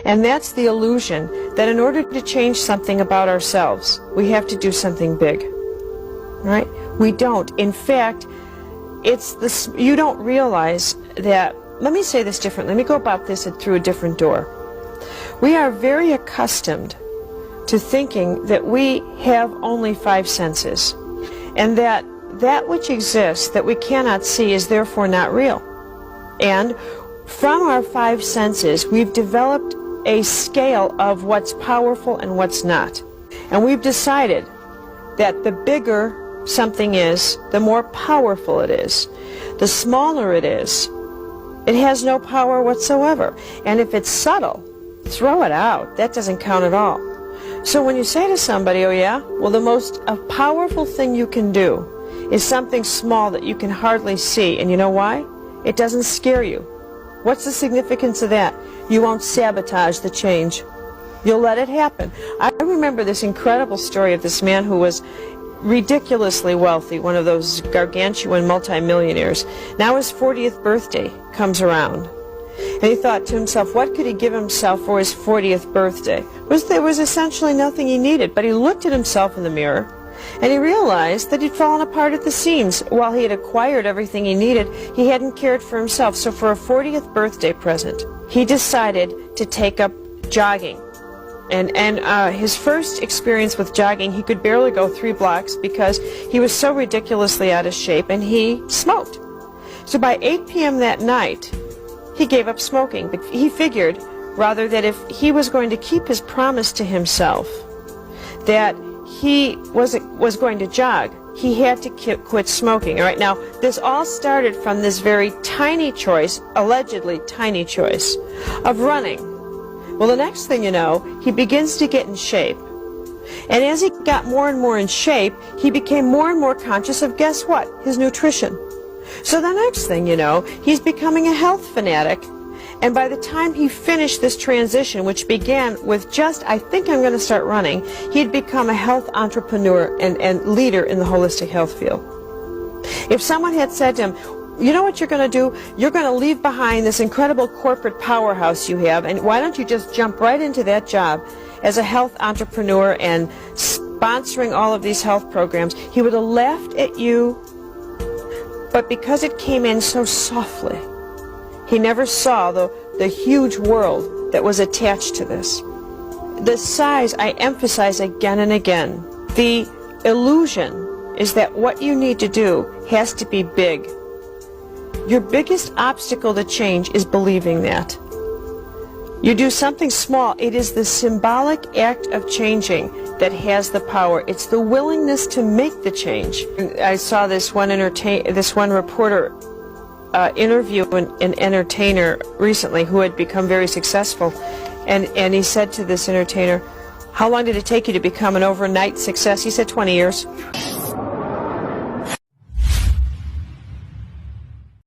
And that's the illusion that in order to change something about ourselves, we have to do something big. Right? We don't. In fact, it's this, you don't realize that, let me say this differently, let me go about this through a different door. We are very accustomed to thinking that we have only 5 senses, and that that which exists that we cannot see is therefore not real. And from our 5 senses, we've developed a scale of what's powerful and what's not. And we've decided that the bigger something is, the more powerful it is. The smaller it is, it has no power whatsoever. And if it's subtle, throw it out. That doesn't count at all. So when you say to somebody, oh yeah, well, the most powerful thing you can do is something small that you can hardly see. And you know why? It doesn't scare you. What's the significance of that? You won't sabotage the change. You'll let it happen. I remember this incredible story of this man who was ridiculously wealthy, one of those gargantuan multimillionaires. Now his 40th birthday comes around. And he thought to himself, what could he give himself for his 40th birthday? There was essentially nothing he needed, but he looked at himself in the mirror and he realized that he'd fallen apart at the seams. While he had acquired everything he needed, he hadn't cared for himself. So for a 40th birthday present, he decided to take up jogging. And his first experience with jogging, he could barely go 3 blocks because he was so ridiculously out of shape, and he smoked. So by 8 p.m. that night, he gave up smoking. But he figured, rather, that if he was going to keep his promise to himself, that he was going to jog, he had to quit smoking. All right, now, this all started from this very tiny choice, allegedly tiny choice, of running. Well, the next thing you know, he begins to get in shape. And as he got more and more in shape, he became more and more conscious of, guess what? His nutrition. So the next thing you know, he's becoming a health fanatic. And by the time he finished this transition, which began with just, I think I'm going to start running, he'd become a health entrepreneur and leader in the holistic health field. If someone had said to him, you know what you're going to do? You're going to leave behind this incredible corporate powerhouse you have, and why don't you just jump right into that job as a health entrepreneur and sponsoring all of these health programs? He would have laughed at you, but because it came in so softly, he never saw the huge world that was attached to this. The size, I emphasize again and again, the illusion is that what you need to do has to be big. Your biggest obstacle to change is believing that. You do something small, it is the symbolic act of changing that has the power. It's the willingness to make the change. I saw this one reporter interview an entertainer recently who had become very successful, and he said to this entertainer, how long did it take you to become an overnight success? He said 20 years.